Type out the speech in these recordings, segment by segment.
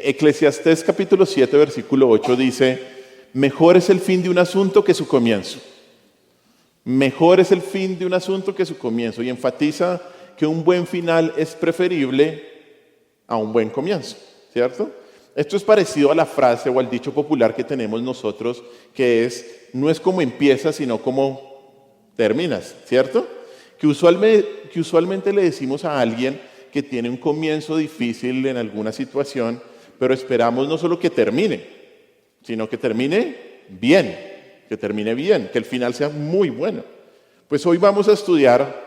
Eclesiastés capítulo 7, versículo 8 dice, mejor es el fin de un asunto que su comienzo. Mejor es el fin de un asunto que su comienzo. Y enfatiza que un buen final es preferible a un buen comienzo, ¿cierto? Esto es parecido a la frase o al dicho popular que tenemos nosotros, que es, no es como empiezas, sino como terminas, ¿cierto? Que usualmente le decimos a alguien que tiene un comienzo difícil en alguna situación, pero esperamos no solo que termine, sino que termine bien, que el final sea muy bueno. Pues hoy vamos a estudiar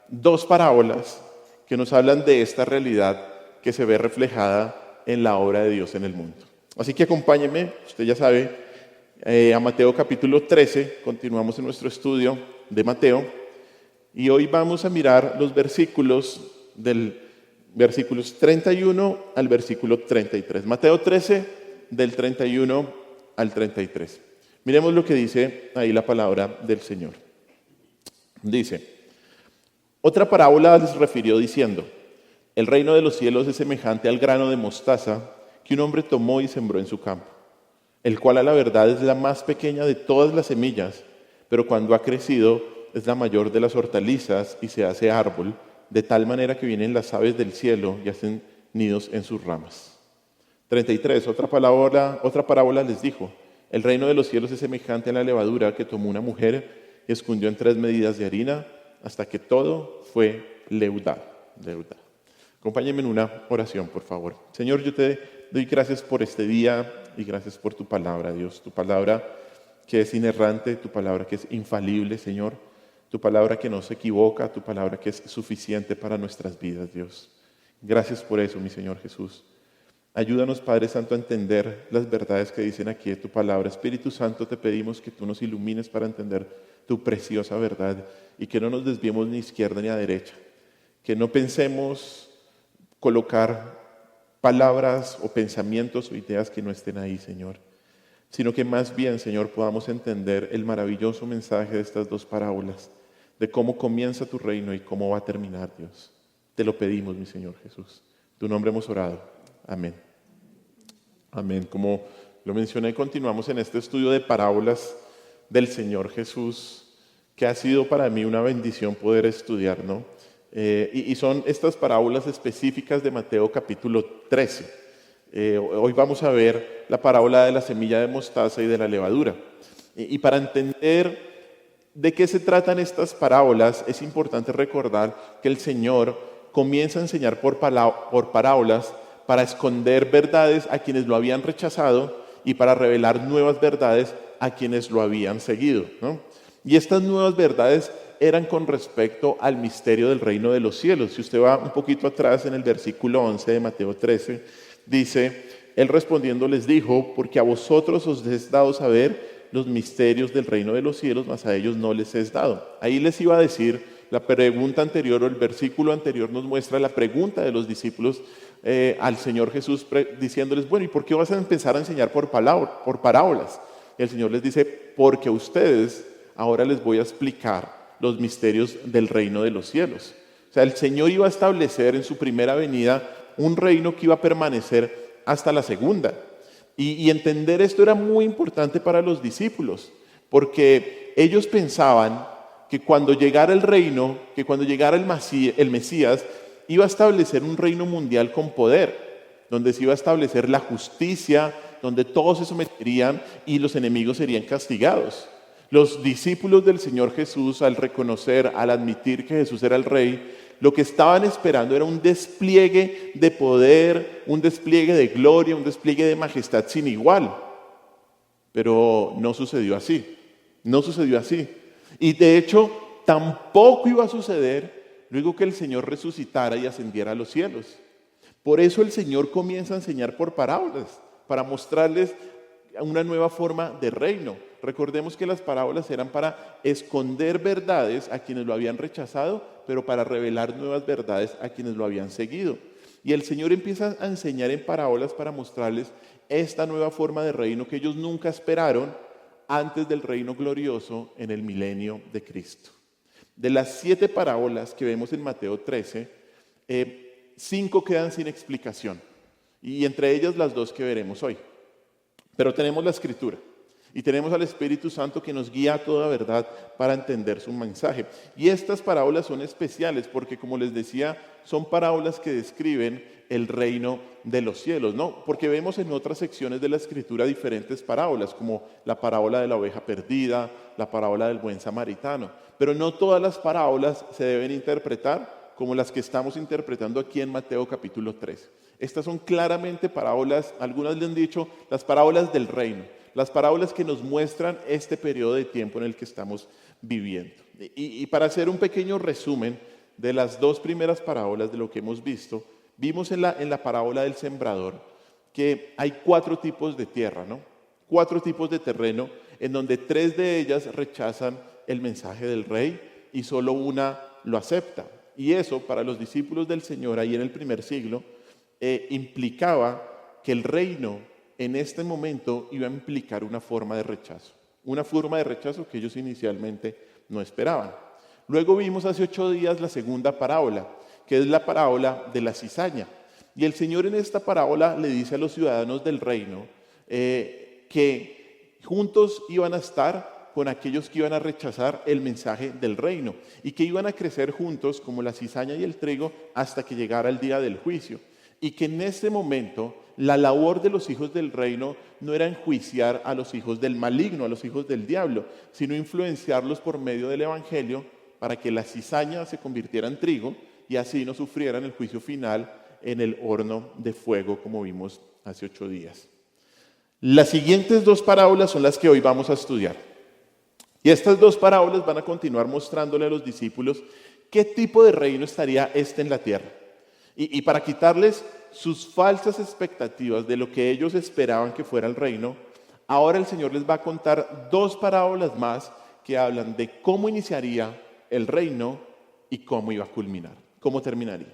dos parábolas que nos hablan de esta realidad que se ve reflejada en la obra de Dios en el mundo. Así que acompáñenme, usted ya sabe, a Mateo capítulo 13, continuamos en nuestro estudio de Mateo, y hoy vamos a mirar los versículos del versículos 31 al versículo 33. Mateo 13, del 31 al 33. Miremos lo que dice ahí la palabra del Señor. Dice, otra parábola les refirió diciendo, el reino de los cielos es semejante al grano de mostaza que un hombre tomó y sembró en su campo, el cual a la verdad es la más pequeña de todas las semillas, pero cuando ha crecido es la mayor de las hortalizas y se hace árbol, de tal manera que vienen las aves del cielo y hacen nidos en sus ramas. 33. Otra parábola les dijo, el reino de los cielos es semejante a la levadura que tomó una mujer y escondió en 3 medidas de harina hasta que todo fue leudado. Acompáñenme en una oración, por favor. Señor, yo te doy gracias por este día y gracias por tu palabra, Dios. Tu palabra que es inerrante, tu palabra que es infalible, Señor. Tu palabra que no se equivoca, tu palabra que es suficiente para nuestras vidas, Dios. Gracias por eso, mi Señor Jesús. Ayúdanos, Padre Santo, a entender las verdades que dicen aquí de tu palabra. Espíritu Santo, te pedimos que tú nos ilumines para entender tu preciosa verdad y que no nos desviemos ni a izquierda ni a derecha. Que no pensemos colocar palabras o pensamientos o ideas que no estén ahí, Señor. Sino que más bien, Señor, podamos entender el maravilloso mensaje de estas dos parábolas, de cómo comienza tu reino y cómo va a terminar, Dios. Te lo pedimos, mi Señor Jesús. En tu nombre hemos orado. Amén. Amén. Como lo mencioné, continuamos en este estudio de parábolas del Señor Jesús, que ha sido para mí una bendición poder estudiar, ¿no? Y son estas parábolas específicas de Mateo capítulo 13. Hoy vamos a ver la parábola de la semilla de mostaza y de la levadura. Y para entender de qué se tratan estas parábolas, es importante recordar que el Señor comienza a enseñar por parábolas para esconder verdades a quienes lo habían rechazado y para revelar nuevas verdades a quienes lo habían seguido, ¿no? Y estas nuevas verdades eran con respecto al misterio del reino de los cielos. Si usted va un poquito atrás en el versículo 11 de Mateo 13, dice, él respondiendo les dijo, porque a vosotros os es dado saber los misterios del reino de los cielos, mas a ellos no les es dado. Ahí les iba a decir, la pregunta anterior o el versículo anterior nos muestra la pregunta de los discípulos al Señor Jesús diciéndoles, bueno, ¿y por qué vas a empezar a enseñar por parábolas? Y el Señor les dice, porque a ustedes ahora les voy a explicar los misterios del reino de los cielos. O sea, el Señor iba a establecer en su primera venida un reino que iba a permanecer hasta la segunda. Y entender esto era muy importante para los discípulos, porque ellos pensaban que cuando llegara el reino, que cuando llegara el Mesías, iba a establecer un reino mundial con poder, donde se iba a establecer la justicia, donde todos se someterían y los enemigos serían castigados. Los discípulos del Señor Jesús, al reconocer, al admitir que Jesús era el Rey, lo que estaban esperando era un despliegue de poder, un despliegue de gloria, un despliegue de majestad sin igual. Pero no sucedió así. No sucedió así. Y de hecho, tampoco iba a suceder luego que el Señor resucitara y ascendiera a los cielos. Por eso el Señor comienza a enseñar por parábolas, para mostrarles una nueva forma de reino. Recordemos que las parábolas eran para esconder verdades a quienes lo habían rechazado, pero para revelar nuevas verdades a quienes lo habían seguido. Y el Señor empieza a enseñar en parábolas para mostrarles esta nueva forma de reino que ellos nunca esperaron antes del reino glorioso en el milenio de Cristo. De las 7 parábolas que vemos en Mateo 13, 5 quedan sin explicación. y entre ellas las dos que veremos hoy. Pero tenemos la Escritura y tenemos al Espíritu Santo que nos guía a toda verdad para entender su mensaje. Y estas parábolas son especiales porque, como les decía, son parábolas que describen el reino de los cielos, ¿no? Porque vemos en otras secciones de la Escritura diferentes parábolas, como la parábola de la oveja perdida, la parábola del buen samaritano. Pero no todas las parábolas se deben interpretar como las que estamos interpretando aquí en Mateo capítulo 3. Estas son claramente parábolas, algunas le han dicho, las parábolas del reino, las parábolas que nos muestran este periodo de tiempo en el que estamos viviendo. Y para hacer un pequeño resumen de las dos primeras parábolas de lo que hemos visto, vimos en la parábola del sembrador que hay 4 tipos de tierra, ¿no? 4 tipos de terreno, en donde 3 de ellas rechazan el mensaje del rey y solo una lo acepta. Y eso, para los discípulos del Señor ahí en el primer siglo, implicaba que el reino en este momento iba a implicar una forma de rechazo que ellos inicialmente no esperaban. Luego vimos hace 8 días la segunda parábola, que es la parábola de la cizaña. Y el Señor en esta parábola le dice a los ciudadanos del reino que juntos iban a estar con aquellos que iban a rechazar el mensaje del reino y que iban a crecer juntos como la cizaña y el trigo hasta que llegara el día del juicio. Y que en ese momento la labor de los hijos del reino no era enjuiciar a los hijos del maligno, a los hijos del diablo, sino influenciarlos por medio del evangelio para que la cizaña se convirtiera en trigo y así no sufrieran el juicio final en el horno de fuego, como vimos hace 8 días. Las siguientes 2 parábolas son las que hoy vamos a estudiar. Y estas 2 parábolas van a continuar mostrándole a los discípulos qué tipo de reino estaría en la tierra. Y para quitarles sus falsas expectativas de lo que ellos esperaban que fuera el reino, ahora el Señor les va a contar 2 parábolas más que hablan de cómo iniciaría el reino y cómo iba a culminar, cómo terminaría.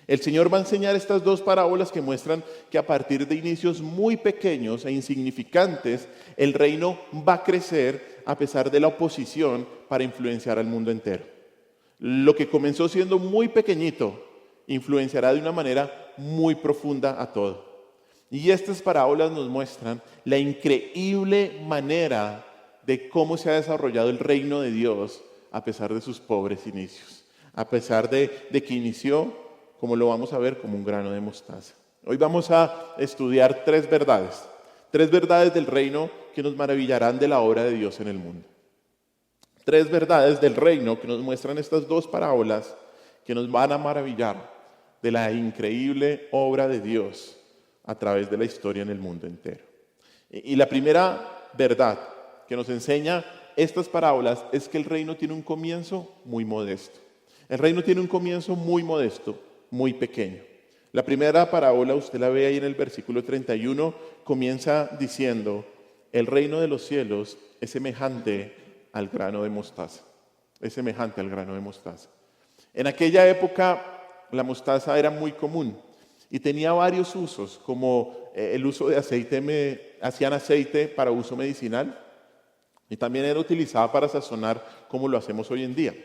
El Señor va a enseñar estas 2 parábolas que muestran que a partir de inicios muy pequeños e insignificantes, el reino va a crecer a pesar de la oposición para influenciar al mundo entero. Lo que comenzó siendo muy pequeñito, influenciará de una manera muy profunda a todo. Y estas parábolas nos muestran la increíble manera de cómo se ha desarrollado el reino de Dios a pesar de sus pobres inicios, a pesar de que inició, como lo vamos a ver, como un grano de mostaza. Hoy vamos a estudiar 3 verdades del reino que nos maravillarán de la obra de Dios en el mundo. 3 verdades del reino que nos muestran estas 2 parábolas que nos van a maravillar de la increíble obra de Dios a través de la historia en el mundo entero. Y la primera verdad que nos enseña estas parábolas es que el reino tiene un comienzo muy modesto. El reino tiene un comienzo muy modesto, muy pequeño. La primera parábola, usted la ve ahí en el versículo 31, comienza diciendo: el reino de los cielos es semejante al grano de mostaza. Es semejante al grano de mostaza. En aquella época la mostaza era muy común y tenía varios usos, como el uso de aceite, hacían aceite para uso medicinal y también era utilizada para sazonar como lo hacemos hoy en día.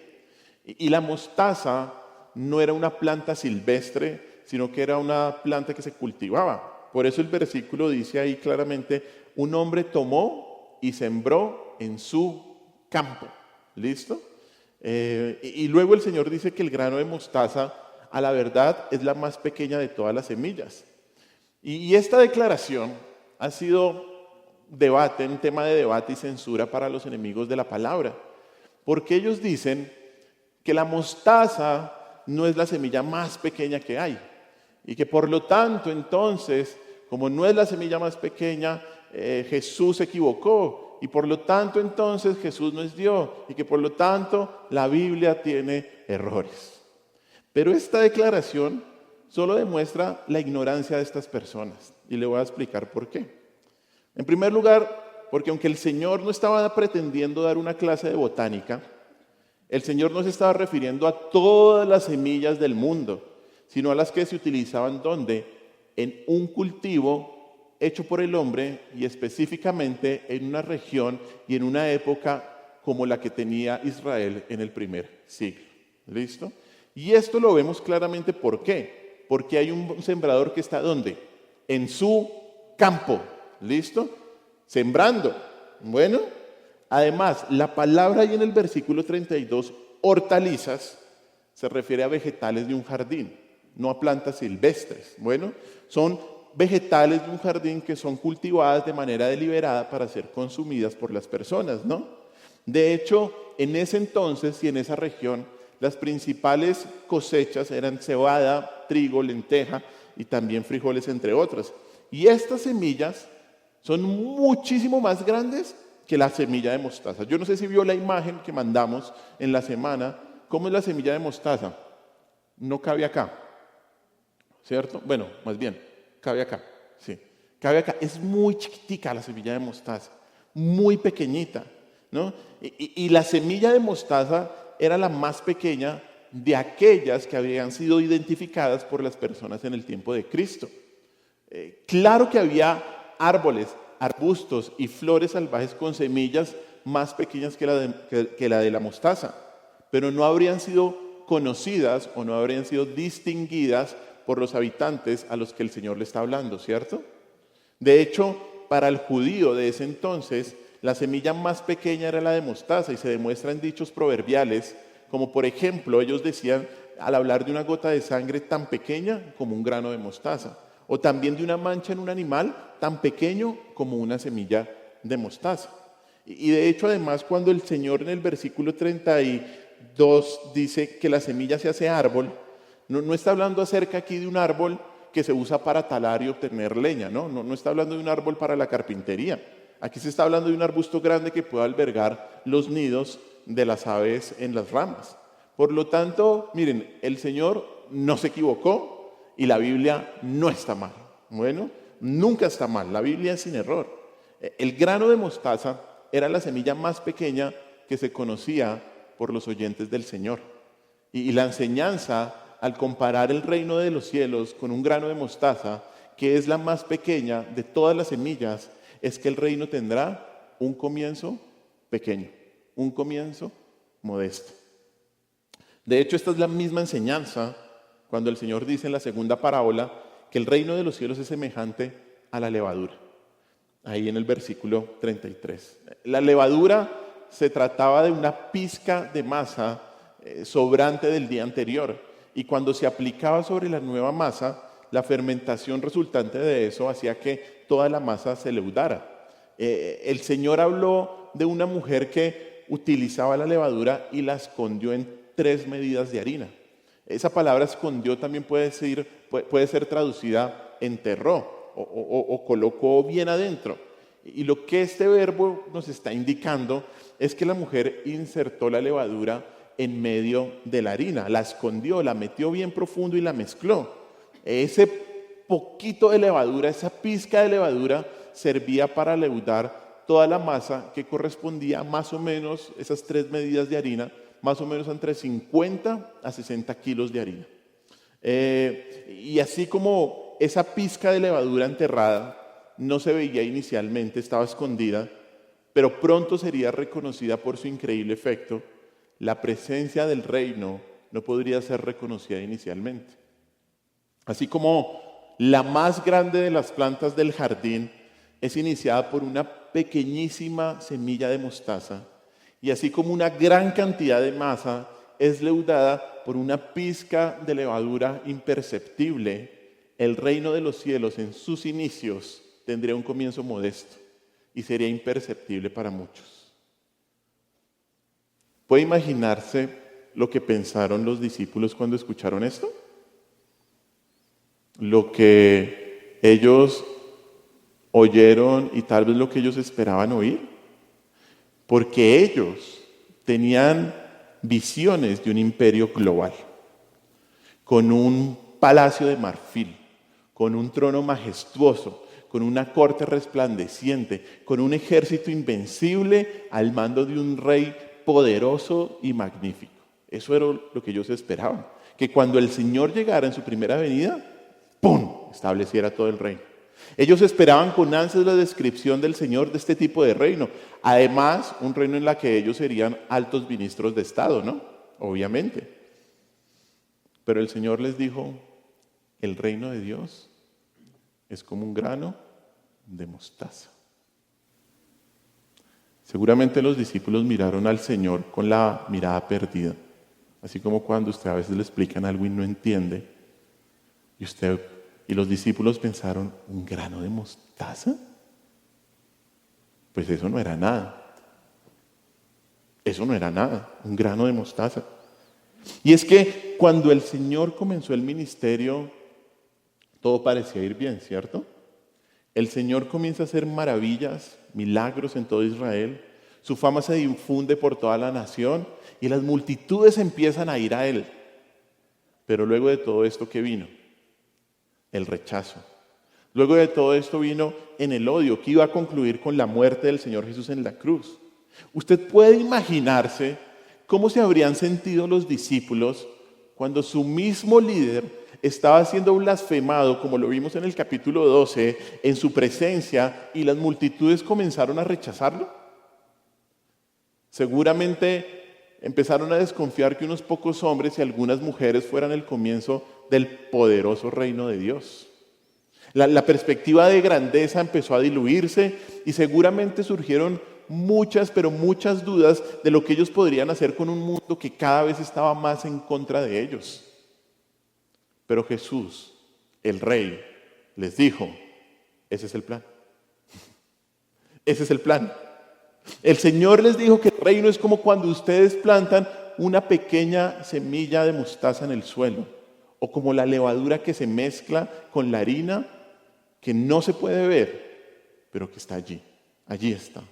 Y la mostaza no era una planta silvestre, sino que era una planta que se cultivaba. Por eso el versículo dice ahí claramente: un hombre tomó y sembró en su campo. ¿Listo? Y luego el Señor dice que el grano de mostaza, a la verdad, es la más pequeña de todas las semillas. Y esta declaración ha sido un tema de debate y censura para los enemigos de la palabra, porque ellos dicen que la mostaza no es la semilla más pequeña que hay, y que por lo tanto, entonces, como no es la semilla más pequeña, Jesús se equivocó, y por lo tanto, entonces, Jesús no es Dios, y que por lo tanto, la Biblia tiene errores. Pero esta declaración solo demuestra la ignorancia de estas personas, y le voy a explicar por qué. En primer lugar, porque aunque el Señor no estaba pretendiendo dar una clase de botánica, el Señor no se estaba refiriendo a todas las semillas del mundo, sino a las que se utilizaban ¿dónde? En un cultivo hecho por el hombre y específicamente en una región y en una época como la que tenía Israel en el primer siglo. ¿Listo? Y esto lo vemos claramente, ¿por qué? Porque hay un sembrador que está ¿dónde? en su campo. ¿Listo? Sembrando. Bueno, además, la palabra ahí en el versículo 32, hortalizas, se refiere a vegetales de un jardín, no a plantas silvestres. Bueno, son vegetales de un jardín que son cultivadas de manera deliberada para ser consumidas por las personas, ¿no? De hecho, en ese entonces y en esa región, las principales cosechas eran cebada, trigo, lenteja y también frijoles, entre otras. Y estas semillas son muchísimo más grandes que la semilla de mostaza. Yo no sé si vio la imagen que mandamos en la semana. ¿Cómo es la semilla de mostaza? No cabe acá, ¿cierto? Bueno, más bien, cabe acá, sí. Cabe acá. Es muy chiquitica la semilla de mostaza, muy pequeñita, ¿no? Y la semilla de mostaza era la más pequeña de aquellas que habían sido identificadas por las personas en el tiempo de Cristo. Claro que había árboles, arbustos y flores salvajes con semillas más pequeñas que la de la mostaza, pero no habrían sido conocidas o no habrían sido distinguidas por los habitantes a los que el Señor le está hablando, ¿cierto? De hecho, para el judío de ese entonces, la semilla más pequeña era la de mostaza y se demuestra en dichos proverbiales, como por ejemplo, ellos decían al hablar de una gota de sangre tan pequeña como un grano de mostaza, o también de una mancha en un animal tan pequeño como una semilla de mostaza. Y de hecho, además, cuando el Señor en el versículo 32 dice que la semilla se hace árbol, no está hablando acerca aquí de un árbol que se usa para talar y obtener leña, no está hablando de un árbol para la carpintería. Aquí se está hablando de un arbusto grande que puede albergar los nidos de las aves en las ramas. Por lo tanto, miren, el Señor no se equivocó y la Biblia no está mal. Bueno, nunca está mal, la Biblia es sin error. El grano de mostaza era la semilla más pequeña que se conocía por los oyentes del Señor. Y la enseñanza al comparar el reino de los cielos con un grano de mostaza, que es la más pequeña de todas las semillas, es que el reino tendrá un comienzo pequeño, un comienzo modesto. De hecho, esta es la misma enseñanza cuando el Señor dice en la segunda parábola que el reino de los cielos es semejante a la levadura. Ahí en el versículo 33. La levadura se trataba de una pizca de masa sobrante del día anterior. Y cuando se aplicaba sobre la nueva masa, la fermentación resultante de eso hacía que toda la masa se leudara. El Señor habló de una mujer que utilizaba la levadura y la escondió en 3 medidas de harina. Esa palabra escondió también puede ser traducida enterró o colocó bien adentro. Y lo que este verbo nos está indicando es que la mujer insertó la levadura en medio de la harina, la escondió, la metió bien profundo y la mezcló. Ese poquito de levadura, esa pizca de levadura servía para leudar toda la masa que correspondía más o menos, esas 3 medidas de harina, más o menos entre 50 a 60 kilos de harina. Y así como esa pizca de levadura enterrada no se veía inicialmente, estaba escondida, pero pronto sería reconocida por su increíble efecto, la presencia del reino no podría ser reconocida inicialmente. Así como la más grande de las plantas del jardín es iniciada por una pequeñísima semilla de mostaza, y así como una gran cantidad de masa es leudada por una pizca de levadura imperceptible, el reino de los cielos en sus inicios tendría un comienzo modesto y sería imperceptible para muchos. ¿Puede imaginarse lo que pensaron los discípulos cuando escucharon esto? Lo que ellos oyeron y tal vez lo que ellos esperaban oír. Porque ellos tenían visiones de un imperio global, con un palacio de marfil, con un trono majestuoso, con una corte resplandeciente, con un ejército invencible al mando de un rey poderoso y magnífico. Eso era lo que ellos esperaban, que cuando el Señor llegara en su primera venida, ¡pum!, estableciera todo el reino. Ellos esperaban con ansias la descripción del Señor de este tipo de reino. Además, un reino en el que ellos serían altos ministros de Estado, ¿no? Obviamente. Pero el Señor les dijo, el reino de Dios es como un grano de mostaza. Seguramente los discípulos miraron al Señor con la mirada perdida, así como cuando usted a veces le explican algo y no entiende, y los discípulos pensaron, ¿un grano de mostaza? Pues eso no era nada. Eso no era nada, un grano de mostaza. Y es que cuando el Señor comenzó el ministerio, todo parecía ir bien, ¿cierto? El Señor comienza a hacer maravillas, milagros en todo Israel. Su fama se difunde por toda la nación y las multitudes empiezan a ir a Él. Pero luego de todo esto, ¿qué vino? El rechazo. Luego de todo esto vino en el odio, que iba a concluir con la muerte del Señor Jesús en la cruz. Usted puede imaginarse cómo se habrían sentido los discípulos cuando su mismo líder estaba siendo blasfemado, como lo vimos en el capítulo 12, en su presencia, y las multitudes comenzaron a rechazarlo. Seguramente empezaron a desconfiar que unos pocos hombres y algunas mujeres fueran el comienzo del poderoso reino de Dios. La perspectiva de grandeza empezó a diluirse y seguramente surgieron muchas, pero muchas dudas de lo que ellos podrían hacer con un mundo que cada vez estaba más en contra de ellos. Pero Jesús, el Rey, les dijo, ese es el plan. Ese es el plan. El Señor les dijo que el reino es como cuando ustedes plantan una pequeña semilla de mostaza en el suelo, o como la levadura que se mezcla con la harina, que no se puede ver, pero que está allí. Allí está.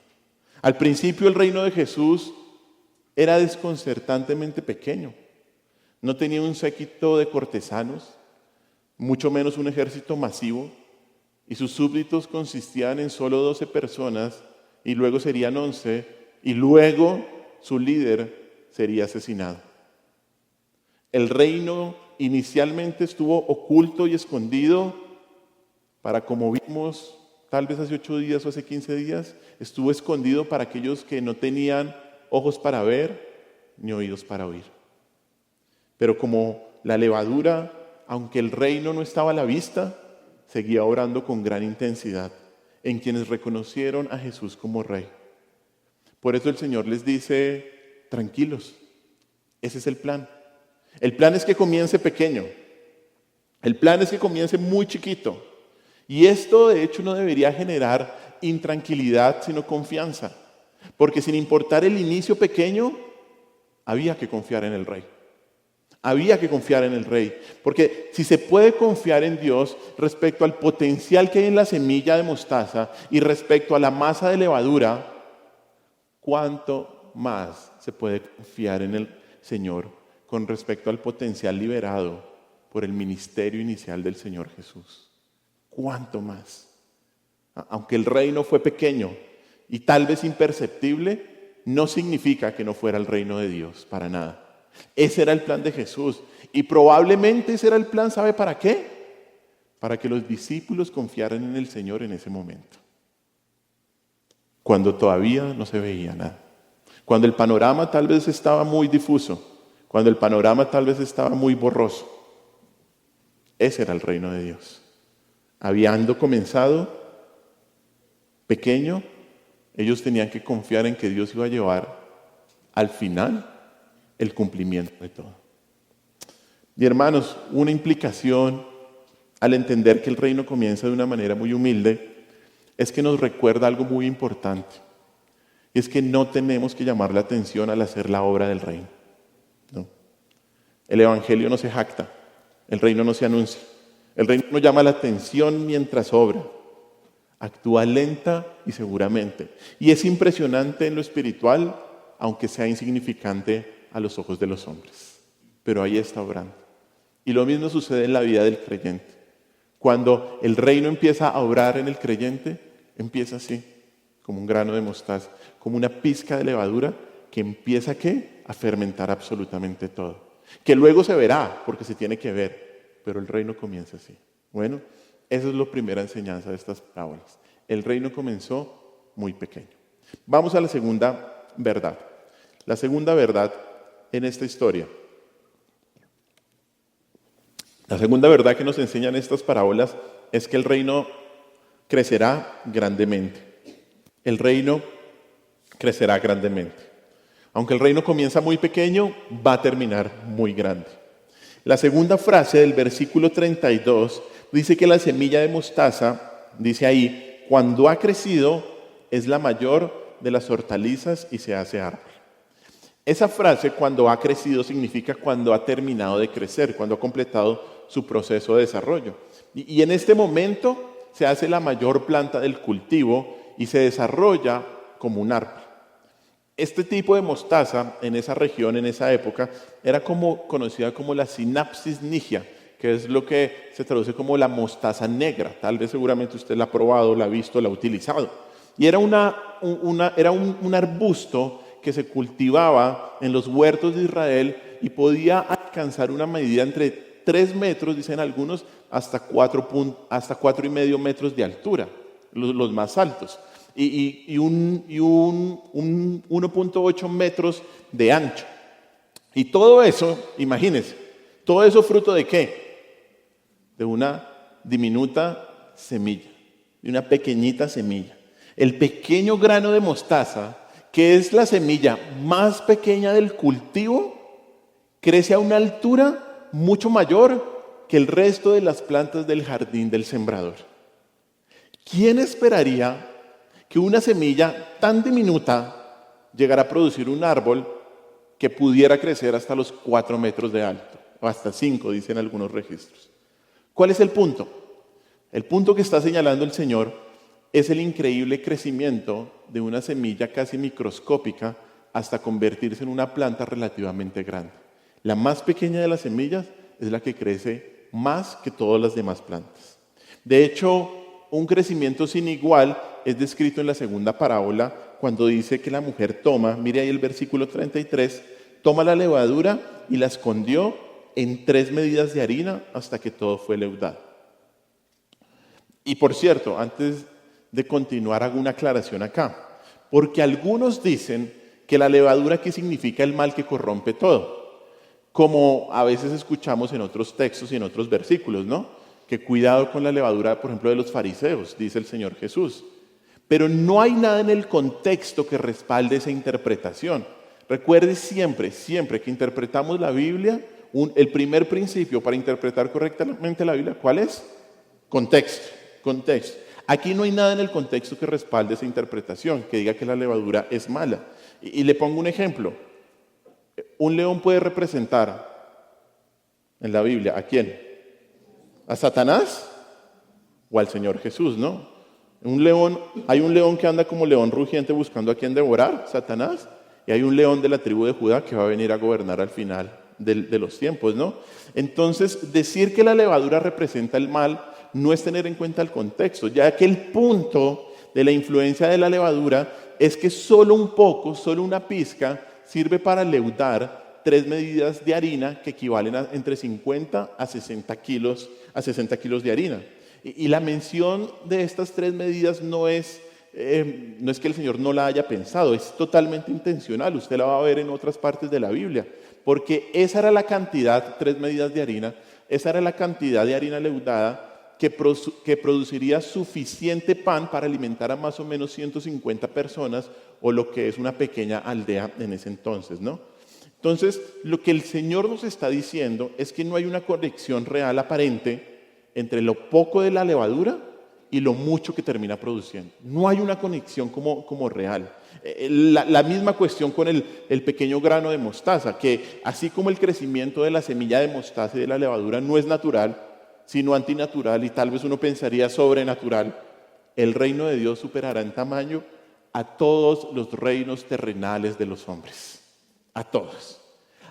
Al principio el reino de Jesús era desconcertantemente pequeño. No tenía un séquito de cortesanos, mucho menos un ejército masivo, y sus súbditos consistían en solo 12 personas, y luego serían 11, y luego su líder sería asesinado. El reino inicialmente estuvo oculto y escondido para, como vimos tal vez hace 8 días o hace 15 días, estuvo escondido para aquellos que no tenían ojos para ver ni oídos para oír. Pero como la levadura, aunque el reino no estaba a la vista, seguía obrando con gran intensidad en quienes reconocieron a Jesús como Rey. Por eso el Señor les dice, tranquilos, ese es el plan. El plan es que comience pequeño. El plan es que comience muy chiquito. Y esto de hecho no debería generar intranquilidad, sino confianza. Porque sin importar el inicio pequeño, había que confiar en el Rey. Había que confiar en el Rey. Porque si se puede confiar en Dios respecto al potencial que hay en la semilla de mostaza y respecto a la masa de levadura, ¿cuánto más se puede confiar en el Señor con respecto al potencial liberado por el ministerio inicial del Señor Jesús? ¿Cuánto más? Aunque el reino fue pequeño y tal vez imperceptible, no significa que no fuera el reino de Dios, para nada. Ese era el plan de Jesús y probablemente ese era el plan, ¿sabe para qué? Para que los discípulos confiaran en el Señor en ese momento. Cuando todavía no se veía nada. Cuando el panorama tal vez estaba muy difuso. Cuando el panorama tal vez estaba muy borroso. Ese era el reino de Dios. Habiendo comenzado pequeño, ellos tenían que confiar en que Dios iba a llevar al final el cumplimiento de todo. Y hermanos, una implicación al entender que el reino comienza de una manera muy humilde es que nos recuerda algo muy importante. Y es que no tenemos que llamar la atención al hacer la obra del reino. No. El evangelio no se jacta, el reino no se anuncia. El reino no llama la atención mientras obra. Actúa lenta y seguramente. Y es impresionante en lo espiritual, aunque sea insignificante a los ojos de los hombres. Pero ahí está obrando. Y lo mismo sucede en la vida del creyente. Cuando el reino empieza a obrar en el creyente, empieza así, como un grano de mostaza, como una pizca de levadura que empieza ¿qué? A fermentar absolutamente todo. Que luego se verá, porque se tiene que ver. Pero el reino comienza así. Bueno, esa es la primera enseñanza de estas parábolas. El reino comenzó muy pequeño. Vamos a la segunda verdad. La segunda verdad en esta historia. La segunda verdad que nos enseñan estas parábolas es que el reino crecerá grandemente. El reino crecerá grandemente. Aunque el reino comienza muy pequeño, va a terminar muy grande. La segunda frase del versículo 32 dice que la semilla de mostaza, dice ahí, cuando ha crecido, es la mayor de las hortalizas y se hace árbol. Esa frase, cuando ha crecido, significa cuando ha terminado de crecer, cuando ha completado su proceso de desarrollo. Y en este momento se hace la mayor planta del cultivo y se desarrolla como un árbol. Este tipo de mostaza en esa región, en esa época, era conocida como la Synapsis nigia, que es lo que se traduce como la mostaza negra. Tal vez seguramente usted la ha probado, la ha visto, la ha utilizado. Y era un arbusto que se cultivaba en los huertos de Israel y podía alcanzar una medida entre 3 metros, dicen algunos, hasta 4,5 metros de altura, los más altos. Y un 1,8 metros de ancho. Y todo eso, imagínense, todo eso fruto de ¿qué? De una diminuta semilla, de una pequeñita semilla. El pequeño grano de mostaza, que es la semilla más pequeña del cultivo, crece a una altura mucho mayor que el resto de las plantas del jardín del sembrador. ¿Quién esperaría que una semilla tan diminuta llegara a producir un árbol que pudiera crecer hasta los 4 metros de alto, o hasta 5, dicen algunos registros? ¿Cuál es el punto? El punto que está señalando el Señor es el increíble crecimiento de una semilla casi microscópica hasta convertirse en una planta relativamente grande. La más pequeña de las semillas es la que crece más que todas las demás plantas. De hecho, un crecimiento sin igual es descrito en la segunda parábola cuando dice que la mujer toma, mire ahí el versículo 33, toma la levadura y la escondió en 3 medidas de harina hasta que todo fue leudado. Y por cierto, antes de continuar hago una aclaración acá, porque algunos dicen que la levadura aquí significa el mal que corrompe todo, como a veces escuchamos en otros textos y en otros versículos, ¿no? Que cuidado con la levadura, por ejemplo, de los fariseos, dice el Señor Jesús. Pero no hay nada en el contexto que respalde esa interpretación. Recuerde siempre que interpretamos la Biblia, el primer principio para interpretar correctamente la Biblia, ¿cuál es? Contexto. Aquí no hay nada en el contexto que respalde esa interpretación, que diga que la levadura es mala. Y le pongo un ejemplo. Un león puede representar en la Biblia, ¿a quién? ¿A Satanás? ¿O al Señor Jesús, no? Hay un león que anda como león rugiente buscando a quien devorar, Satanás, y hay un león de la tribu de Judá que va a venir a gobernar al final de los tiempos, ¿no? Entonces, decir que la levadura representa el mal no es tener en cuenta el contexto, ya que el punto de la influencia de la levadura es que solo un poco, solo una pizca, sirve para leudar 3 medidas de harina que equivalen a entre 50 a 60 kilos de harina. Y la mención de estas 3 medidas no es que el Señor no la haya pensado, es totalmente intencional. Usted la va a ver en otras partes de la Biblia, porque esa era la cantidad, 3 medidas de harina, esa era la cantidad de harina leudada que produciría suficiente pan para alimentar a más o menos 150 personas, o lo que es una pequeña aldea en ese entonces, ¿no? Entonces, lo que el Señor nos está diciendo es que no hay una conexión real aparente entre lo poco de la levadura y lo mucho que termina produciendo. No hay una conexión como real. La misma cuestión con el pequeño grano de mostaza, que así como el crecimiento de la semilla de mostaza y de la levadura no es natural, sino antinatural y tal vez uno pensaría sobrenatural, el reino de Dios superará en tamaño a todos los reinos terrenales de los hombres. A todos.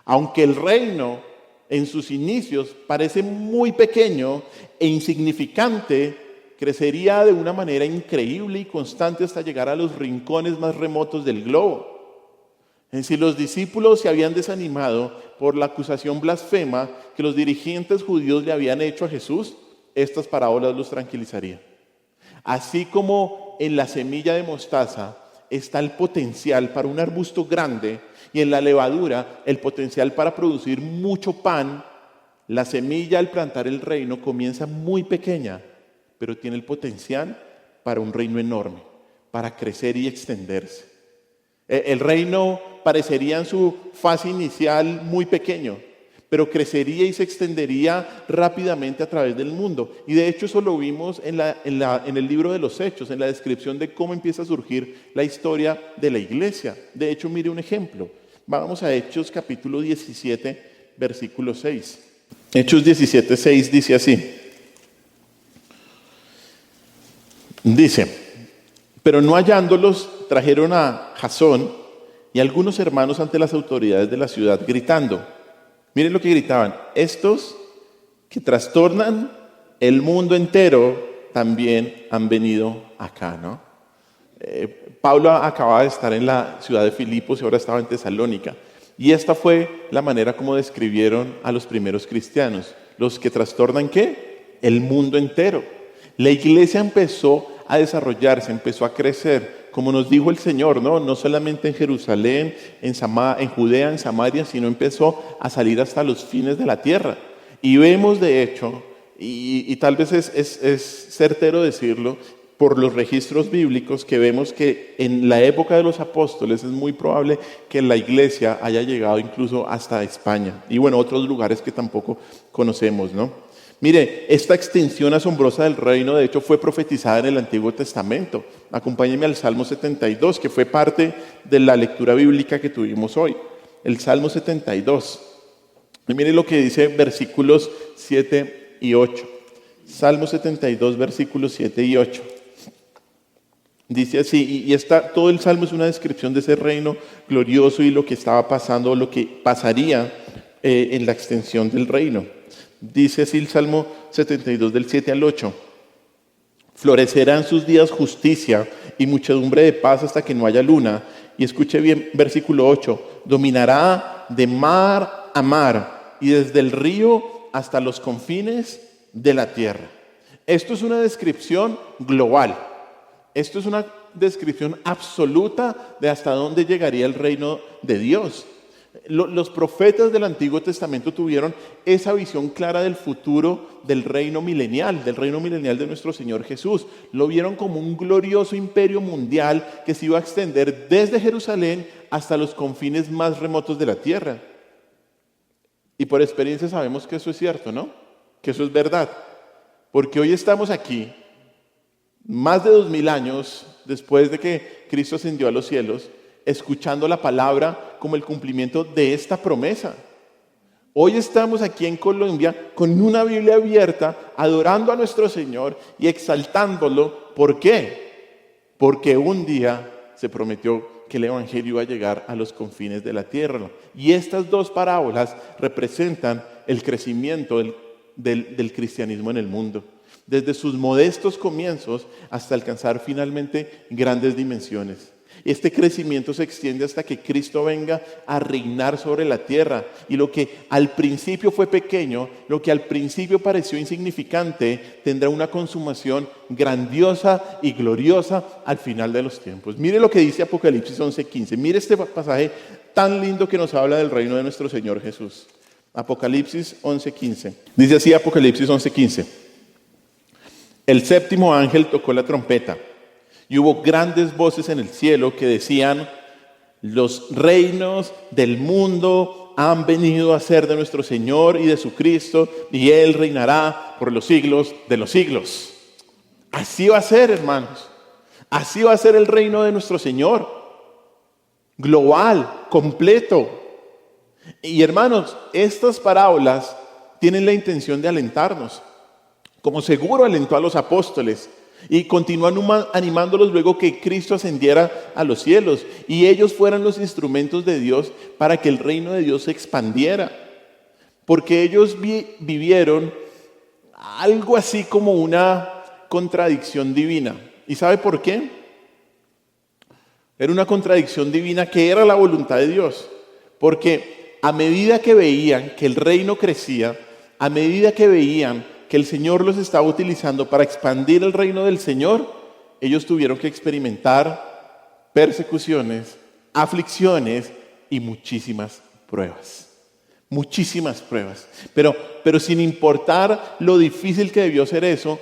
Aunque el reino en sus inicios parece muy pequeño e insignificante, crecería de una manera increíble y constante hasta llegar a los rincones más remotos del globo. Si los discípulos se habían desanimado por la acusación blasfema que los dirigentes judíos le habían hecho a Jesús, estas parábolas los tranquilizarían. Así como en la semilla de mostaza está el potencial para un arbusto grande, y en la levadura el potencial para producir mucho pan, la semilla al plantar el reino comienza muy pequeña, pero tiene el potencial para un reino enorme, para crecer y extenderse. El reino parecería en su fase inicial muy pequeño, pero crecería y se extendería rápidamente a través del mundo. Y de hecho eso lo vimos en el libro de los Hechos, en la descripción de cómo empieza a surgir la historia de la iglesia. De hecho, mire un ejemplo. Vamos a Hechos capítulo 17, versículo 6. Hechos 17, 6 dice así. Dice, pero no hallándolos, trajeron a Jasón y algunos hermanos ante las autoridades de la ciudad, gritando. Miren lo que gritaban: estos que trastornan el mundo entero también han venido acá, ¿no? Pablo acababa de estar en la ciudad de Filipos y ahora estaba en Tesalónica. Y esta fue la manera como describieron a los primeros cristianos. Los que trastornan, ¿qué? El mundo entero. La iglesia empezó a desarrollarse, empezó a crecer, como nos dijo el Señor, no solamente en Jerusalén, en Judea, en Samaria, sino empezó a salir hasta los fines de la tierra. Y vemos de hecho, y tal vez es certero decirlo, por los registros bíblicos, que vemos que en la época de los apóstoles es muy probable que la iglesia haya llegado incluso hasta España. Y bueno, otros lugares que tampoco conocemos, ¿no? Mire, esta extensión asombrosa del reino, de hecho, fue profetizada en el Antiguo Testamento. Acompáñenme al Salmo 72, que fue parte de la lectura bíblica que tuvimos hoy. El Salmo 72. Y mire lo que dice versículos 7 y 8. Salmo 72, versículos 7 y 8. Dice así, y todo el Salmo es una descripción de ese reino glorioso y lo que estaba pasando, lo que pasaría en la extensión del reino. Dice así el Salmo 72 del 7 al 8. Florecerá en sus días justicia y muchedumbre de paz hasta que no haya luna. Y escuche bien, versículo 8. Dominará de mar a mar y desde el río hasta los confines de la tierra. Esto es una descripción global. Esto es una descripción absoluta de hasta dónde llegaría el reino de Dios. Los profetas del Antiguo Testamento tuvieron esa visión clara del futuro del reino milenial de nuestro Señor Jesús. Lo vieron como un glorioso imperio mundial que se iba a extender desde Jerusalén hasta los confines más remotos de la tierra. Y por experiencia sabemos que eso es cierto, ¿no? Que eso es verdad. Porque hoy estamos aquí, más de 2000 años después de que Cristo ascendió a los cielos, escuchando la palabra como el cumplimiento de esta promesa. Hoy estamos aquí en Colombia con una Biblia abierta, adorando a nuestro Señor y exaltándolo. ¿Por qué? Porque un día se prometió que el Evangelio iba a llegar a los confines de la tierra. Y estas dos parábolas representan el crecimiento del cristianismo en el mundo, desde sus modestos comienzos hasta alcanzar finalmente grandes dimensiones. Este crecimiento se extiende hasta que Cristo venga a reinar sobre la tierra. Y lo que al principio fue pequeño, lo que al principio pareció insignificante, tendrá una consumación grandiosa y gloriosa al final de los tiempos. Mire lo que dice Apocalipsis 11:15. Mire este pasaje tan lindo que nos habla del reino de nuestro Señor Jesús. Apocalipsis 11:15. Dice así Apocalipsis 11:15. El séptimo ángel tocó la trompeta. Y hubo grandes voces en el cielo que decían: los reinos del mundo han venido a ser de nuestro Señor y de su Cristo, y Él reinará por los siglos de los siglos. Así va a ser, hermanos. Así va a ser el reino de nuestro Señor. Global, completo. Y hermanos, estas parábolas tienen la intención de alentarnos, como seguro alentó a los apóstoles. Y continúan animándolos luego que Cristo ascendiera a los cielos y ellos fueran los instrumentos de Dios para que el reino de Dios se expandiera. Porque ellos vivieron algo así como una contradicción divina. ¿Y sabe por qué? Era una contradicción divina que era la voluntad de Dios. Porque a medida que veían que el reino crecía, a medida que veían que el Señor los estaba utilizando para expandir el reino del Señor, ellos tuvieron que experimentar persecuciones, aflicciones y muchísimas pruebas. Muchísimas pruebas. Pero sin importar lo difícil que debió ser eso,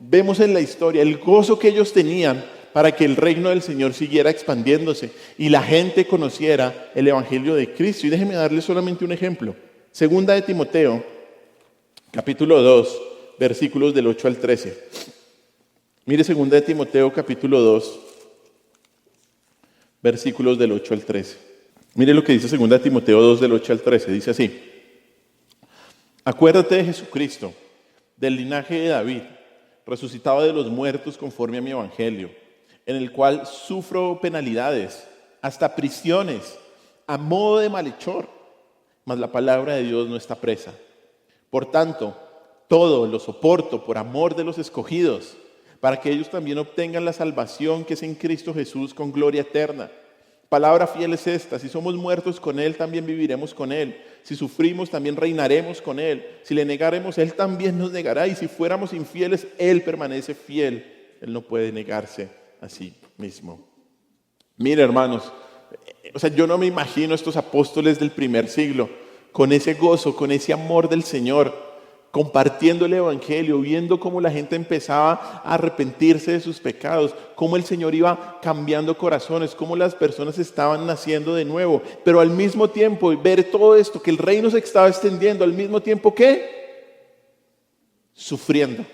vemos en la historia el gozo que ellos tenían para que el reino del Señor siguiera expandiéndose y la gente conociera el Evangelio de Cristo. Y déjenme darles solamente un ejemplo. Segunda de Timoteo, capítulo 2, versículos del 8 al 13. Mire, segunda de Timoteo, capítulo 2, versículos del 8 al 13. Mire lo que dice segunda de Timoteo 2, del 8 al 13. Dice así: acuérdate de Jesucristo, del linaje de David, resucitado de los muertos conforme a mi evangelio, en el cual sufro penalidades, hasta prisiones, a modo de malhechor, mas la palabra de Dios no está presa. Por tanto, todo lo soporto por amor de los escogidos, para que ellos también obtengan la salvación que es en Cristo Jesús con gloria eterna. Palabra fiel es esta: si somos muertos con Él, también viviremos con Él. Si sufrimos, también reinaremos con Él. Si le negaremos, Él también nos negará. Y si fuéramos infieles, Él permanece fiel. Él no puede negarse a sí mismo. Mire, hermanos, yo no me imagino estos apóstoles del primer siglo con ese gozo, con ese amor del Señor, compartiendo el Evangelio, viendo cómo la gente empezaba a arrepentirse de sus pecados, cómo el Señor iba cambiando corazones, cómo las personas estaban naciendo de nuevo, pero al mismo tiempo ver todo esto, que el reino se estaba extendiendo, al mismo tiempo que sufriendo,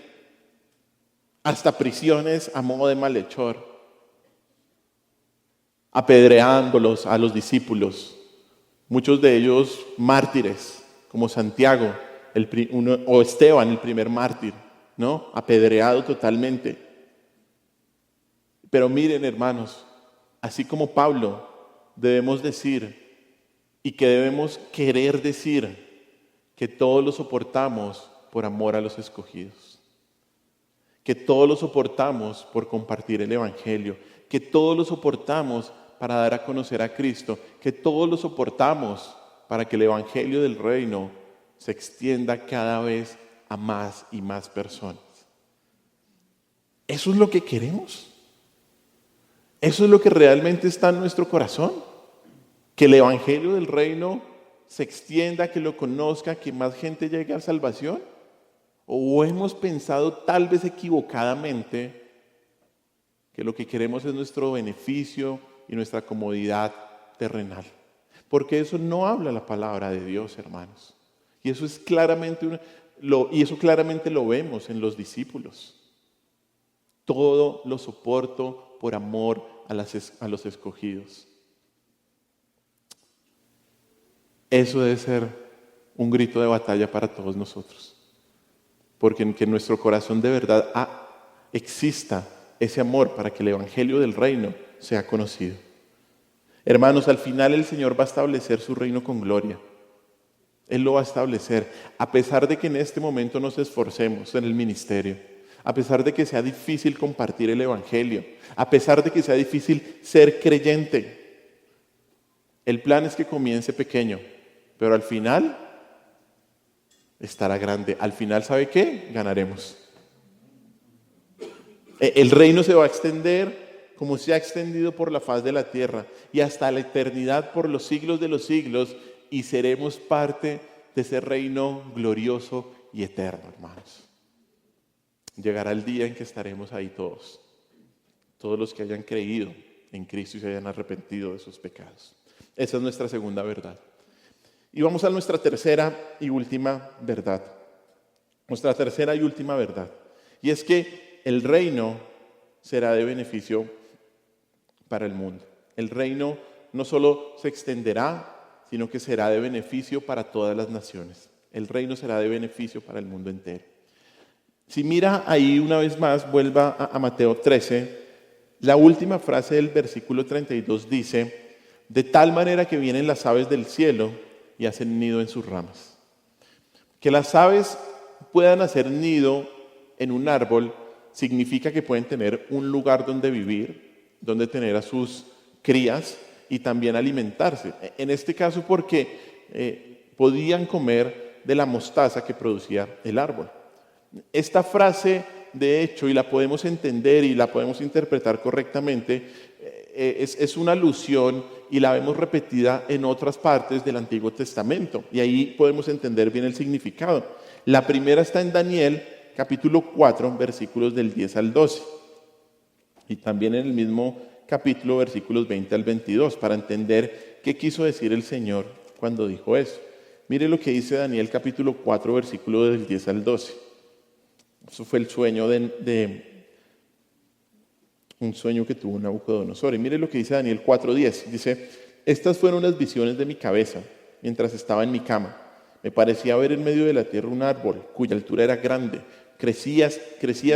hasta prisiones a modo de malhechor, apedreándolos a los discípulos, muchos de ellos mártires, como Santiago, o Esteban, el primer mártir, ¿no? Apedreado totalmente. Pero miren, hermanos, así como Pablo, debemos decir y que debemos querer decir que todo lo soportamos por amor a los escogidos, que todo lo soportamos por compartir el Evangelio, que todo lo soportamos para dar a conocer a Cristo, que todo lo soportamos para que el Evangelio del reino se extienda cada vez a más y más personas. ¿Eso es lo que queremos? ¿Eso es lo que realmente está en nuestro corazón? ¿Que el Evangelio del reino se extienda, que lo conozca, que más gente llegue a salvación? ¿O hemos pensado tal vez equivocadamente que lo que queremos es nuestro beneficio y nuestra comodidad terrenal? Porque eso no habla la palabra de Dios, hermanos. Y eso es claramente claramente lo vemos en los discípulos. Todo lo soporto por amor a los escogidos. Eso debe ser un grito de batalla para todos nosotros. Porque en que en nuestro corazón de verdad exista ese amor para que el Evangelio del reino sea conocido. Hermanos, al final el Señor va a establecer su reino con gloria. Él lo va a establecer, a pesar de que en este momento nos esforcemos en el ministerio, a pesar de que sea difícil compartir el Evangelio, a pesar de que sea difícil ser creyente. El plan es que comience pequeño, pero al final estará grande. Al final, ¿sabe qué? Ganaremos. El reino se va a extender como se ha extendido por la faz de la tierra y hasta la eternidad, por los siglos de los siglos, y seremos parte de ese reino glorioso y eterno, hermanos. Llegará el día en que estaremos ahí todos los que hayan creído en Cristo y se hayan arrepentido de sus pecados. Esa es nuestra segunda verdad. Y vamos a nuestra tercera y última verdad. Nuestra tercera y última verdad. Y es que el reino será de beneficio para el mundo. El reino no solo se extenderá, sino que será de beneficio para todas las naciones. El reino será de beneficio para el mundo entero. Si mira ahí una vez más, vuelva a Mateo 13, la última frase del versículo 32 dice: de tal manera que vienen las aves del cielo y hacen nido en sus ramas. Que las aves puedan hacer nido en un árbol significa que pueden tener un lugar donde vivir, donde tener a sus crías y también alimentarse. En este caso porque podían comer de la mostaza que producía el árbol. Esta frase, de hecho, y la podemos entender y la podemos interpretar correctamente, es una alusión y la vemos repetida en otras partes del Antiguo Testamento. Y ahí podemos entender bien el significado. La primera está en Daniel, capítulo 4, versículos del 10 al 12. Y también en el mismo capítulo, versículos 20 al 22, para entender qué quiso decir el Señor cuando dijo eso. Mire lo que dice Daniel capítulo 4, versículo del 10 al 12. Eso fue el sueño un sueño que tuvo Nabucodonosor. Y mire lo que dice Daniel 4:10. Dice: estas fueron las visiones de mi cabeza mientras estaba en mi cama. Me parecía ver en medio de la tierra un árbol cuya altura era grande. Crecía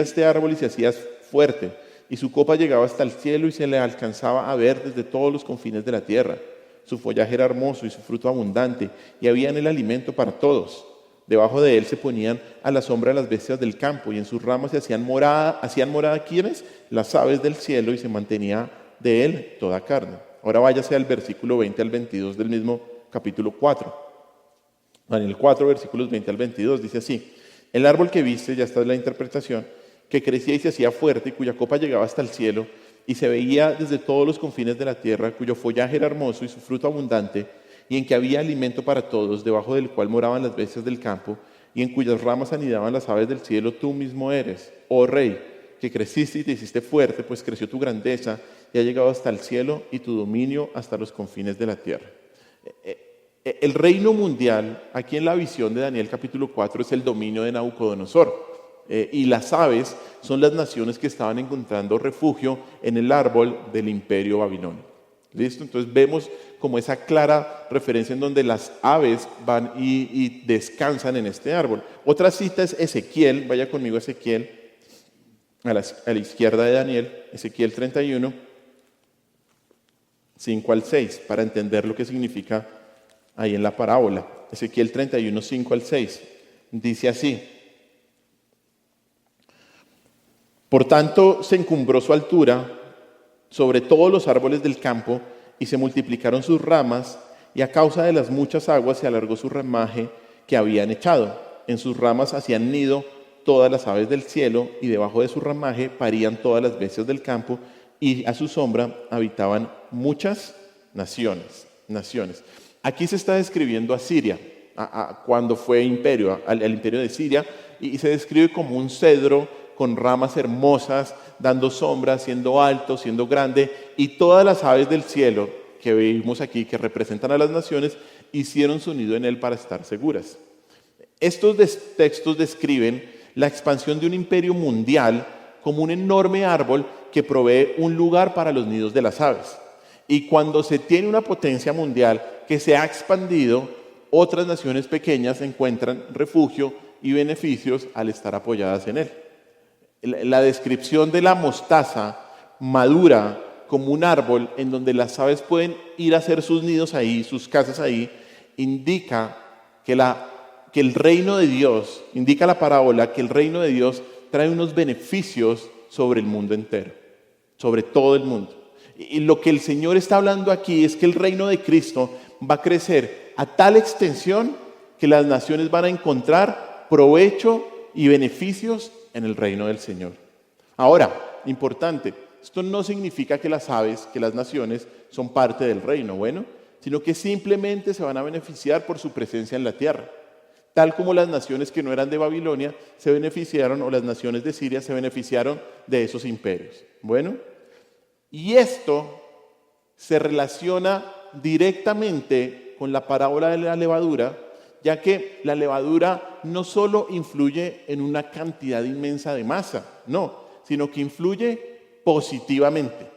este árbol y se hacía fuerte, y su copa llegaba hasta el cielo y se le alcanzaba a ver desde todos los confines de la tierra. Su follaje era hermoso y su fruto abundante, y había en él alimento para todos. Debajo de él se ponían a la sombra las bestias del campo, y en sus ramas se hacían morada ¿quiénes? Las aves del cielo, y se mantenía de él toda carne. Ahora váyase al versículo 20 al 22 del mismo capítulo 4. Daniel 4, versículos 20 al 22, dice así: el árbol que viste, ya está en la interpretación, que crecía y se hacía fuerte, y cuya copa llegaba hasta el cielo, y se veía desde todos los confines de la tierra, cuyo follaje era hermoso y su fruto abundante, y en que había alimento para todos, debajo del cual moraban las bestias del campo, y en cuyas ramas anidaban las aves del cielo, tú mismo eres, oh Rey, que creciste y te hiciste fuerte, pues creció tu grandeza, y ha llegado hasta el cielo, y tu dominio hasta los confines de la tierra. El reino mundial, aquí en la visión de Daniel capítulo 4, es el dominio de Nabucodonosor. Y las aves son las naciones que estaban encontrando refugio en el árbol del imperio babilonio. ¿Listo? Entonces vemos como esa clara referencia en donde las aves van y descansan en este árbol. Otra cita es Ezequiel, vaya conmigo a Ezequiel, a la izquierda de Daniel, Ezequiel 31, 5 al 6, para entender lo que significa ahí en la parábola. Ezequiel 31, 5 al 6, dice así: por tanto se encumbró su altura sobre todos los árboles del campo, y se multiplicaron sus ramas, y a causa de las muchas aguas se alargó su ramaje que habían echado. En sus ramas hacían nido todas las aves del cielo, y debajo de su ramaje parían todas las bestias del campo, y a su sombra habitaban muchas naciones. Aquí se está describiendo a Siria, cuando fue imperio, al imperio de Siria, y se describe como un cedro con ramas hermosas, dando sombra, siendo alto, siendo grande, y todas las aves del cielo que vimos aquí, que representan a las naciones, hicieron su nido en él para estar seguras. Estos textos describen la expansión de un imperio mundial como un enorme árbol que provee un lugar para los nidos de las aves. Y cuando se tiene una potencia mundial que se ha expandido, otras naciones pequeñas encuentran refugio y beneficios al estar apoyadas en él. La descripción de la mostaza madura como un árbol en donde las aves pueden ir a hacer sus nidos ahí, sus casas ahí, indica que el reino de Dios, indica la parábola que el reino de Dios trae unos beneficios sobre el mundo entero, sobre todo el mundo. Y lo que el Señor está hablando aquí es que el reino de Cristo va a crecer a tal extensión que las naciones van a encontrar provecho y beneficios en el reino del Señor. Ahora, importante, esto no significa que las aves, que las naciones son parte del reino, sino que simplemente se van a beneficiar por su presencia en la tierra. Tal como las naciones que no eran de Babilonia se beneficiaron, o las naciones de Siria se beneficiaron de esos imperios. Y esto se relaciona directamente con la parábola de la levadura, ya que la levadura no solo influye en una cantidad inmensa de masa, sino que influye positivamente,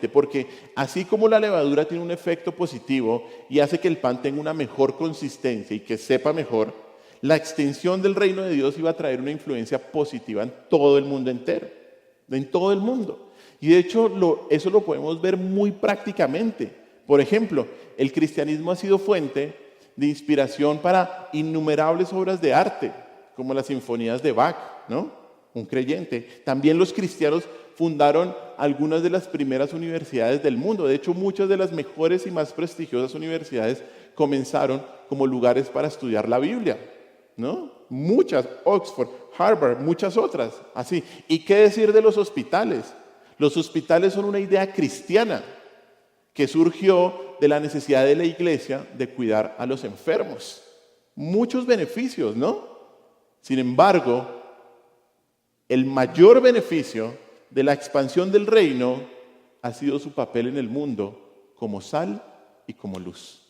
porque así como la levadura tiene un efecto positivo y hace que el pan tenga una mejor consistencia y que sepa mejor, la extensión del reino de Dios iba a traer una influencia positiva en todo el mundo entero, en todo el mundo. Y de hecho eso lo podemos ver muy prácticamente. Por ejemplo, el cristianismo ha sido fuente de inspiración para innumerables obras de arte, como las sinfonías de Bach, un creyente. También los cristianos fundaron algunas de las primeras universidades del mundo. De hecho, muchas de las mejores y más prestigiosas universidades comenzaron como lugares para estudiar la Biblia, Muchas, Oxford, Harvard, muchas otras, así. ¿Y qué decir de los hospitales? Los hospitales son una idea cristiana que surgió de la necesidad de la iglesia de cuidar a los enfermos. Muchos beneficios, Sin embargo, El mayor beneficio de la expansión del reino ha sido su papel en el mundo como sal y como luz.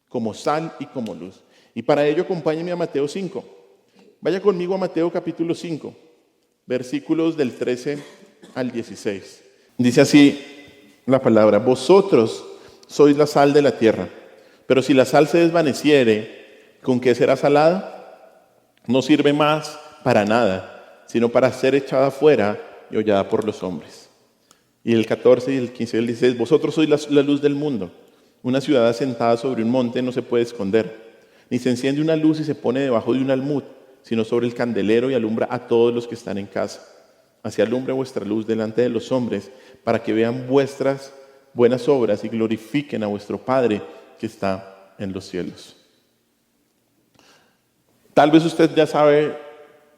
Como sal y como luz. Y para ello acompáñenme a Mateo 5. Vaya conmigo a Mateo capítulo 5, versículos del 13 al 16. Dice así la palabra: vosotros sois la sal de la tierra, pero si la sal se desvaneciere, ¿con qué será salada? No sirve más para nada, sino para ser echada fuera y hollada por los hombres. Y el 14 y el 15 y el 16: vosotros sois la luz del mundo. Una ciudad asentada sobre un monte no se puede esconder, ni se enciende una luz y se pone debajo de un almud, sino sobre el candelero y alumbra a todos los que están en casa. Así alumbre vuestra luz delante de los hombres, para que vean vuestras buenas obras y glorifiquen a vuestro Padre que está en los cielos. Tal vez usted ya sabe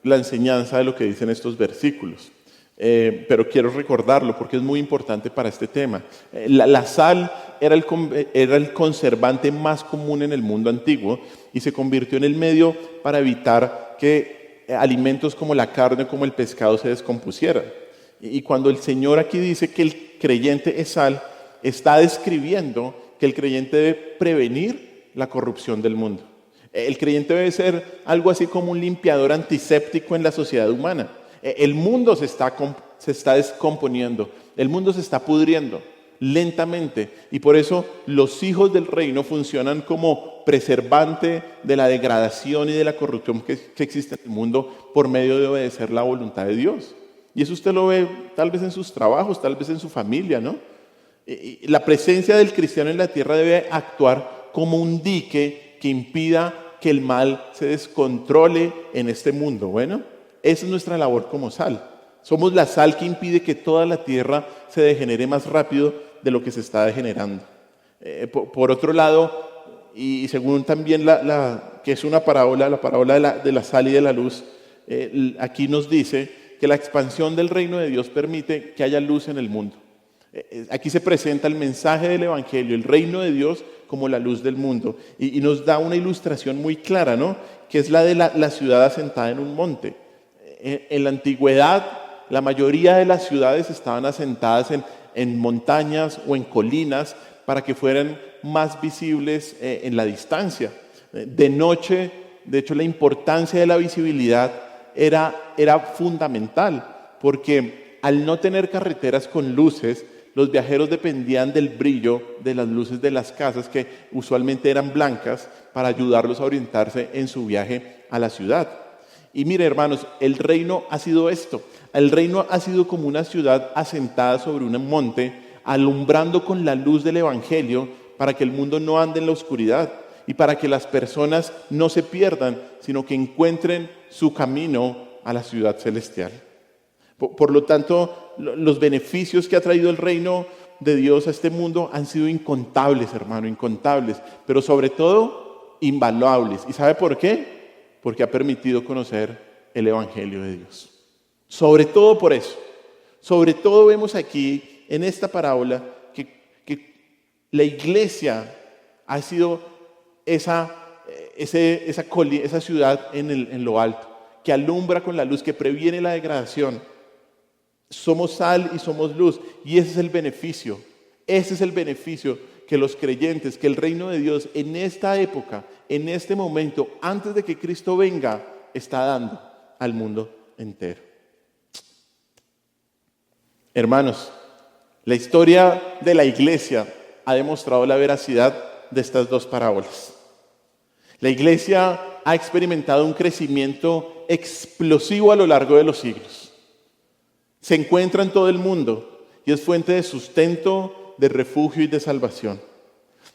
la enseñanza de lo que dicen estos versículos, pero quiero recordarlo porque es muy importante para este tema. La sal era el conservante más común en el mundo antiguo y se convirtió en el medio para evitar que alimentos como la carne, como el pescado se descompusieran. Y cuando el Señor aquí dice que el creyente es sal, está describiendo que el creyente debe prevenir la corrupción del mundo. El creyente debe ser algo así como un limpiador antiséptico en la sociedad humana. El mundo se está descomponiendo, el mundo se está pudriendo lentamente, y por eso los hijos del reino funcionan como preservante de la degradación y de la corrupción que existe en el mundo por medio de obedecer la voluntad de Dios. Y eso usted lo ve tal vez en sus trabajos, tal vez en su familia, ¿no? Y la presencia del cristiano en la tierra debe actuar como un dique que impida que el mal se descontrole en este mundo. Bueno, esa es nuestra labor como sal. Somos la sal que impide que toda la tierra se degenere más rápido de lo que se está degenerando. Por otro lado, y según también que es una parábola, la parábola de la sal y de la luz, aquí nos dice que la expansión del reino de Dios permite que haya luz en el mundo. Aquí se presenta el mensaje del Evangelio, el reino de Dios como la luz del mundo, y nos da una ilustración muy clara, ¿no? Que es la de la ciudad asentada en un monte. En la antigüedad, la mayoría de las ciudades estaban asentadas en montañas o en colinas para que fueran más visibles en la distancia. De noche, de hecho, la importancia de la visibilidad era fundamental, porque al no tener carreteras con luces, los viajeros dependían del brillo de las luces de las casas, que usualmente eran blancas, para ayudarlos a orientarse en su viaje a la ciudad. Y mire, hermanos, el reino ha sido esto. El reino ha sido como una ciudad asentada sobre un monte, alumbrando con la luz del Evangelio para que el mundo no ande en la oscuridad y para que las personas no se pierdan, sino que encuentren su camino a la ciudad celestial. Por lo tanto, los beneficios que ha traído el reino de Dios a este mundo han sido incontables, hermano, incontables, pero sobre todo invaluables. ¿Y sabe por qué? Porque ha permitido conocer el Evangelio de Dios. Sobre todo por eso. Sobre todo vemos aquí, en esta parábola, que la iglesia ha sido esa ciudad en lo alto, que alumbra con la luz, que previene la degradación. Somos sal y somos luz, y ese es el beneficio. Ese es el beneficio que los creyentes, que el reino de Dios en esta época, en este momento, antes de que Cristo venga, está dando al mundo entero. Hermanos, la historia de la iglesia ha demostrado la veracidad de estas dos parábolas. La iglesia ha experimentado un crecimiento explosivo a lo largo de los siglos. Se encuentra en todo el mundo y es fuente de sustento, de refugio y de salvación.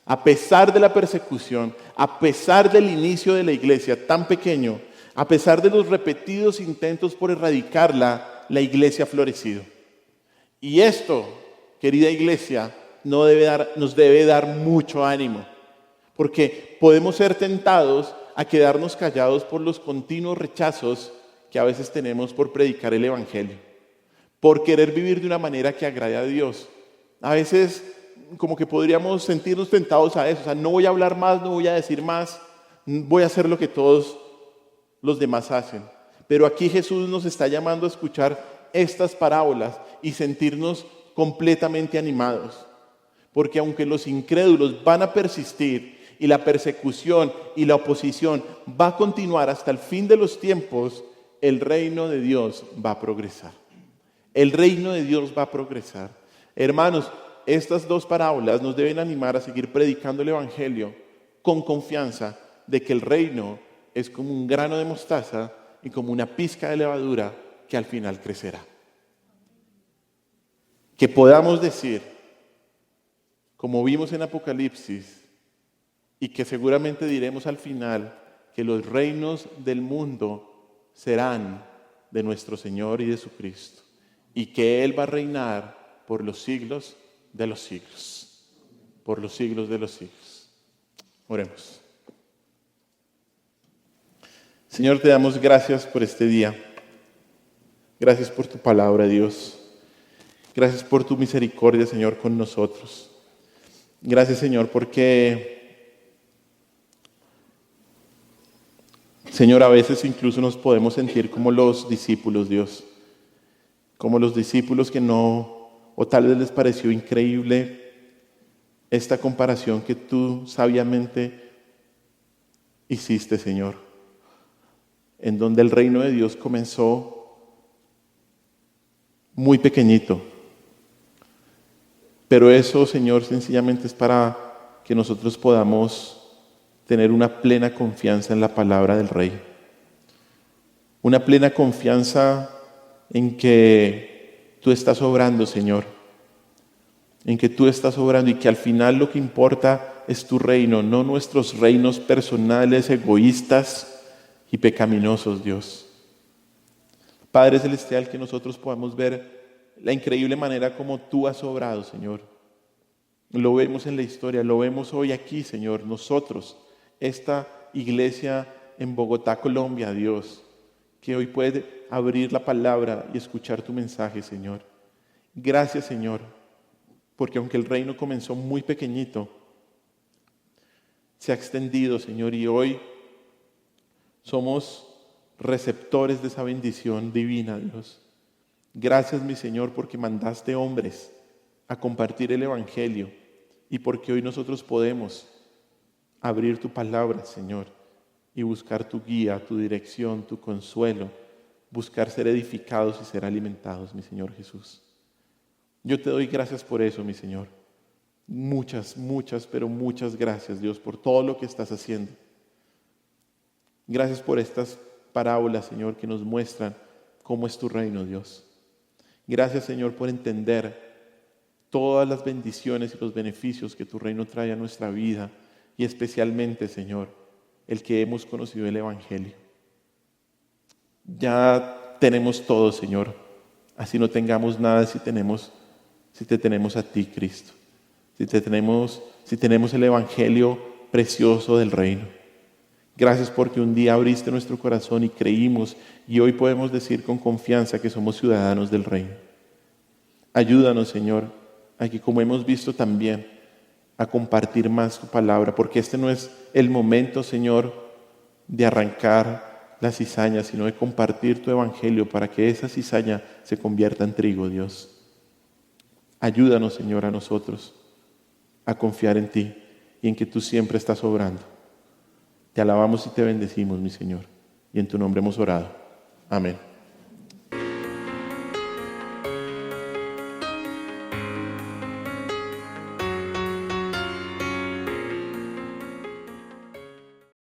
A pesar de la persecución, a pesar del inicio de la iglesia tan pequeño, a pesar de los repetidos intentos por erradicarla, la iglesia ha florecido. Y esto, querida iglesia, nos debe dar mucho ánimo, porque podemos ser tentados a quedarnos callados por los continuos rechazos que a veces tenemos por predicar el Evangelio, por querer vivir de una manera que agrade a Dios. A veces como que podríamos sentirnos tentados a eso, o sea, no voy a hablar más, no voy a decir más, voy a hacer lo que todos los demás hacen. Pero aquí Jesús nos está llamando a escuchar estas parábolas y sentirnos completamente animados. Porque aunque los incrédulos van a persistir y la persecución y la oposición va a continuar hasta el fin de los tiempos, el reino de Dios va a progresar. El reino de Dios va a progresar. Hermanos, estas dos parábolas nos deben animar a seguir predicando el Evangelio con confianza de que el reino es como un grano de mostaza y como una pizca de levadura que al final crecerá. Que podamos decir, como vimos en Apocalipsis, y que seguramente diremos al final, que los reinos del mundo serán de nuestro Señor y de su Cristo, y que Él va a reinar por los siglos de los siglos. Por los siglos de los siglos. Oremos. Señor, te damos gracias por este día. Gracias por tu palabra, Dios. Gracias por tu misericordia, Señor, con nosotros. Gracias, Señor, porque, Señor, a veces incluso nos podemos sentir como los discípulos, Dios. Como los discípulos que no, o tal vez les pareció increíble esta comparación que tú sabiamente hiciste, Señor, en donde el reino de Dios comenzó muy pequeñito. Pero eso, Señor, sencillamente es para que nosotros podamos tener una plena confianza en la palabra del Rey. Una plena confianza en que tú estás obrando, Señor. En que tú estás obrando y que al final lo que importa es tu reino, no nuestros reinos personales, egoístas y pecaminosos, Dios. Padre Celestial, que nosotros podamos ver la increíble manera como tú has obrado, Señor. Lo vemos en la historia, lo vemos hoy aquí, Señor. Nosotros, esta iglesia en Bogotá, Colombia, Dios, que hoy puede abrir la palabra y escuchar tu mensaje, Señor. Gracias, Señor, porque aunque el reino comenzó muy pequeñito, se ha extendido, Señor, y hoy somos receptores de esa bendición divina, Dios. Gracias, mi Señor, porque mandaste hombres a compartir el Evangelio y porque hoy nosotros podemos abrir tu palabra, Señor, y buscar tu guía, tu dirección, tu consuelo, buscar ser edificados y ser alimentados, mi Señor Jesús. Yo te doy gracias por eso, mi Señor. Muchas, pero muchas gracias, Dios, por todo lo que estás haciendo. Gracias por estas parábolas, Señor, que nos muestran cómo es tu reino, Dios. Gracias, Señor, por entender todas las bendiciones y los beneficios que tu reino trae a nuestra vida y especialmente, Señor, el que hemos conocido el Evangelio. Ya tenemos todo, Señor. Así no tengamos nada si te tenemos a ti, Cristo. Si tenemos el Evangelio precioso del reino. Gracias porque un día abriste nuestro corazón y creímos y hoy podemos decir con confianza que somos ciudadanos del reino. Ayúdanos, Señor, a que, como hemos visto también, a compartir más tu palabra, porque este no es el momento, Señor, de arrancar la cizaña, sino de compartir tu evangelio para que esa cizaña se convierta en trigo, Dios. Ayúdanos, Señor, a nosotros a confiar en ti y en que tú siempre estás obrando. Te alabamos y te bendecimos, mi Señor, y en tu nombre hemos orado. Amén.